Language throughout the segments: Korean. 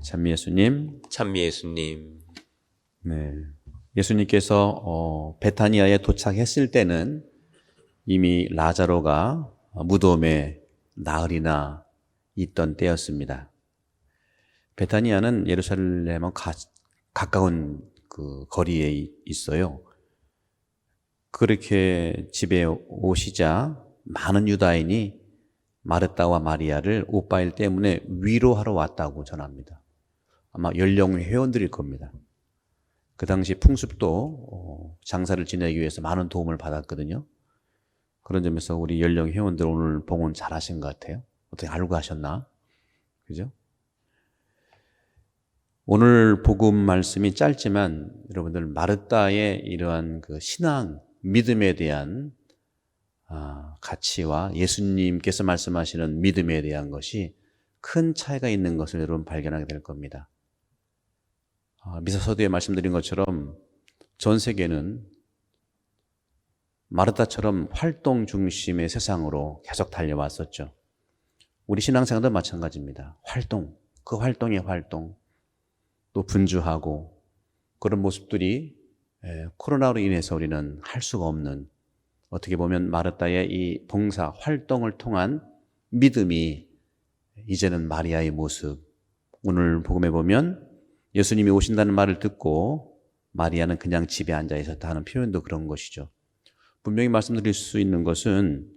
찬미 예수님. 찬미 예수님. 네. 예수님께서 베타니아에 도착했을 때는 이미 라자로가 무덤에 나흘이나 있던 때였습니다. 베타니아는 예루살렘과 가까운 그 거리에 있어요. 그렇게 집에 오시자 많은 유다인이 마르다와 마리아를 오빠일 때문에 위로하러 왔다고 전합니다. 아마 연령 회원들일 겁니다. 그 당시 풍습도 장사를 지내기 위해서 많은 도움을 받았거든요. 그런 점에서 우리 연령 회원들 오늘 봉헌 잘하신 것 같아요. 어떻게 알고 하셨나? 그죠? 오늘 복음 말씀이 짧지만 여러분들 마르다의 이러한 그 신앙, 믿음에 대한 가치와 예수님께서 말씀하시는 믿음에 대한 것이 큰 차이가 있는 것을 여러분 발견하게 될 겁니다. 미사서두에 말씀드린 것처럼 전 세계는 마르다처럼 활동 중심의 세상으로 계속 달려왔었죠. 우리 신앙생활도 마찬가지입니다. 활동, 그 활동의 활동, 또 분주하고 그런 모습들이 코로나로 인해서 우리는 할 수가 없는, 어떻게 보면 마르다의 이 봉사 활동을 통한 믿음이 이제는 마리아의 모습. 오늘 복음에 보면 예수님이 오신다는 말을 듣고 마리아는 그냥 집에 앉아 있었다 하는 표현도 그런 것이죠. 분명히 말씀드릴 수 있는 것은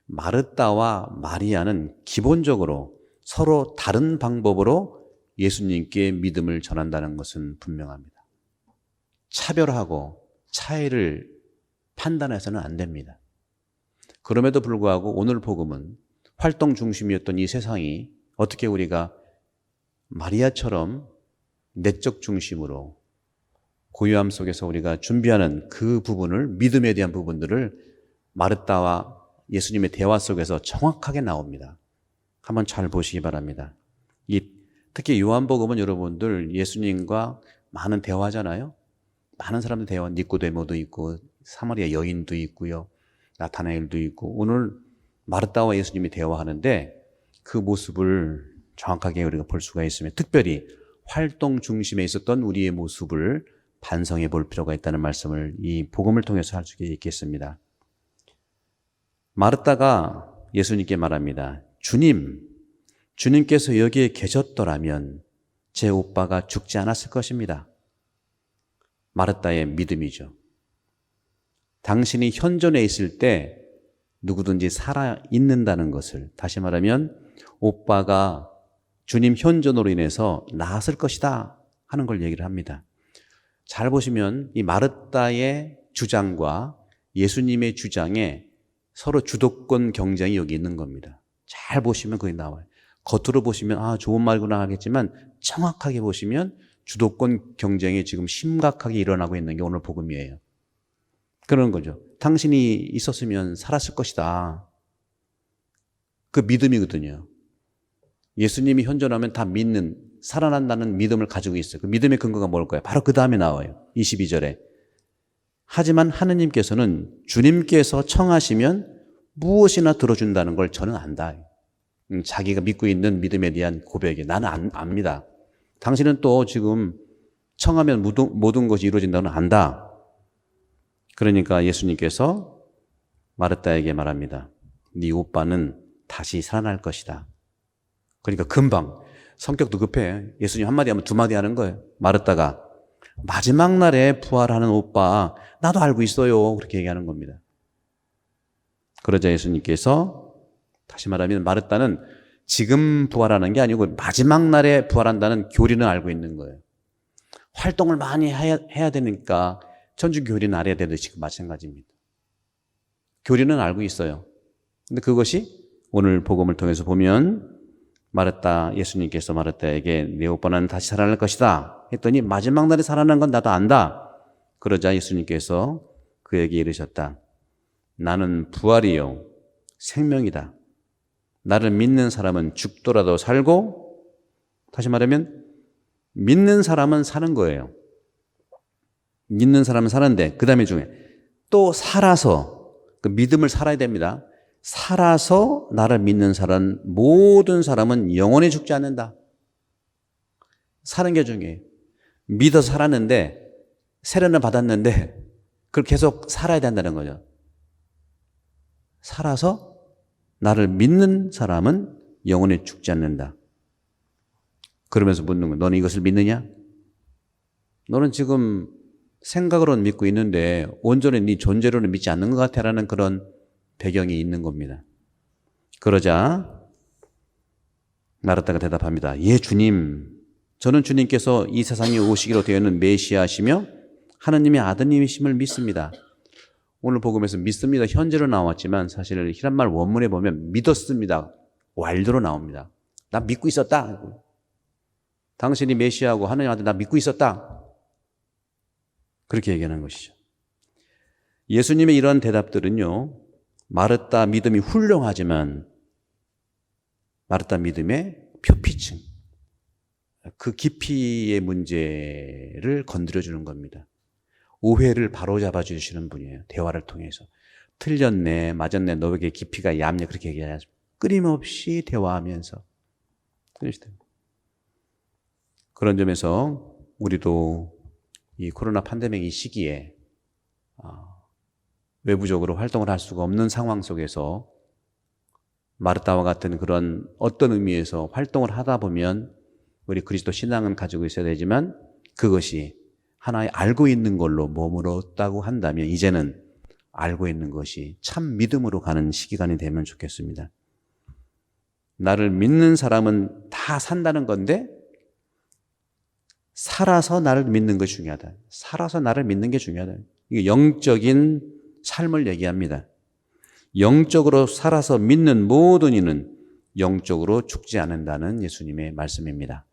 마르다와 마리아는 기본적으로 서로 다른 방법으로 예수님께 믿음을 전한다는 것은 분명합니다. 차별하고 차이를 판단해서는 안 됩니다. 그럼에도 불구하고 오늘 복음은 활동 중심이었던 이 세상이 어떻게 우리가 마리아처럼 내적 중심으로 고요함 속에서 우리가 준비하는 그 부분을, 믿음에 대한 부분들을 마르다와 예수님의 대화 속에서 정확하게 나옵니다. 한번 잘 보시기 바랍니다. 특히 요한복음은 여러분들 예수님과 많은 대화잖아요. 많은 사람들 대화, 니고데모도 있고 사마리아 여인도 있고요, 나타나엘도 있고, 오늘 마르다와 예수님이 대화하는데 그 모습을 정확하게 우리가 볼 수가 있으며, 특별히 활동 중심에 있었던 우리의 모습을 반성해 볼 필요가 있다는 말씀을 이 복음을 통해서 할 수 있겠습니다. 마르다가 예수님께 말합니다. 주님께서 여기에 계셨더라면 제 오빠가 죽지 않았을 것입니다. 마르다의 믿음이죠. 당신이 현존에 있을 때 누구든지 살아있는다는 것을, 다시 말하면 오빠가 주님 현존으로 인해서 나았을 것이다 하는 걸 얘기를 합니다. 잘 보시면 이 마르다의 주장과 예수님의 주장에 서로 주도권 경쟁이 여기 있는 겁니다. 잘 보시면 그게 나와요. 겉으로 보시면 좋은 말구나 하겠지만 정확하게 보시면 주도권 경쟁이 지금 심각하게 일어나고 있는 게 오늘 복음이에요. 그런 거죠. 당신이 있었으면 살았을 것이다. 그 믿음이거든요. 예수님이 현존하면 다 믿는, 살아난다는 믿음을 가지고 있어요. 그 믿음의 근거가 뭘까요? 바로 그 다음에 나와요. 22절에. 하지만 하느님께서는 주님께서 청하시면 무엇이나 들어준다는 걸 저는 안다. 자기가 믿고 있는 믿음에 대한 고백이, 나는 압니다. 당신은 또 지금 청하면 모든 것이 이루어진다는 안다. 그러니까 예수님께서 마르다에게 말합니다. 네 오빠는 다시 살아날 것이다. 그러니까 금방, 성격도 급해. 예수님 한마디 하면 두마디 하는 거예요. 마르다가 마지막 날에 부활하는 오빠 나도 알고 있어요. 그렇게 얘기하는 겁니다. 그러자 예수님께서, 다시 말하면 마르다는 지금 부활하는 게 아니고 마지막 날에 부활한다는 교리는 알고 있는 거예요. 활동을 많이 해야 되니까 천주 교리는 알아야 되듯이 마찬가지입니다. 교리는 알고 있어요. 근데 그것이 오늘 복음을 통해서 보면 예수님께서 마르다에게 내 오빠는 다시 살아날 것이다 했더니 마지막 날에 살아난 건 나도 안다. 그러자 예수님께서 그에게 이르셨다. 나는 부활이요 생명이다. 나를 믿는 사람은 죽더라도 살고, 다시 말하면 믿는 사람은 사는 거예요. 믿는 사람은 사는데 그 다음에 중에 또 살아서, 그 믿음을 살아야 됩니다. 살아서 나를 믿는 사람, 모든 사람은 영원히 죽지 않는다. 사는 게 중요해요. 믿어서 살았는데, 세례는 받았는데, 그걸 계속 살아야 된다는 거죠. 살아서 나를 믿는 사람은 영원히 죽지 않는다. 그러면서 묻는 거예요. 너는 이것을 믿느냐? 너는 지금 생각으로는 믿고 있는데 온전히 네 존재로는 믿지 않는 것 같아라는 그런 배경이 있는 겁니다. 그러자 마르다가 대답합니다. 예, 주님. 저는 주님께서 이 세상에 오시기로 되어 있는 메시아시며 하느님의 아드님이심을 믿습니다. 오늘 복음에서 믿습니다. 현재로 나왔지만 사실 히란말 원문에 보면 믿었습니다. 완료로 나옵니다. 나 믿고 있었다. 당신이 메시아고 하느님 아들 나 믿고 있었다. 그렇게 얘기하는 것이죠. 예수님의 이런 대답들은요, 마르다 믿음이 훌륭하지만 마르다 믿음의 표피층, 그 깊이의 문제를 건드려주는 겁니다. 오해를 바로잡아 주시는 분이에요. 대화를 통해서. 틀렸네, 맞았네, 너에게 깊이가 얇네, 그렇게 얘기하지. 끊임없이 대화하면서. 그런 점에서 우리도 이 코로나 팬데믹 이 시기에 외부적으로 활동을 할 수가 없는 상황 속에서 마르다와 같은 그런 어떤 의미에서 활동을 하다 보면 우리 그리스도 신앙은 가지고 있어야 되지만 그것이 하나의 알고 있는 걸로 머물렀다고 한다면 이제는 알고 있는 것이 참 믿음으로 가는 시기간이 되면 좋겠습니다. 나를 믿는 사람은 다 산다는 건데 살아서 나를 믿는 것이 중요하다. 살아서 나를 믿는 게 중요하다. 이게 영적인 삶을 얘기합니다. 영적으로 살아서 믿는 모든 이는 영적으로 죽지 않는다는 예수님의 말씀입니다.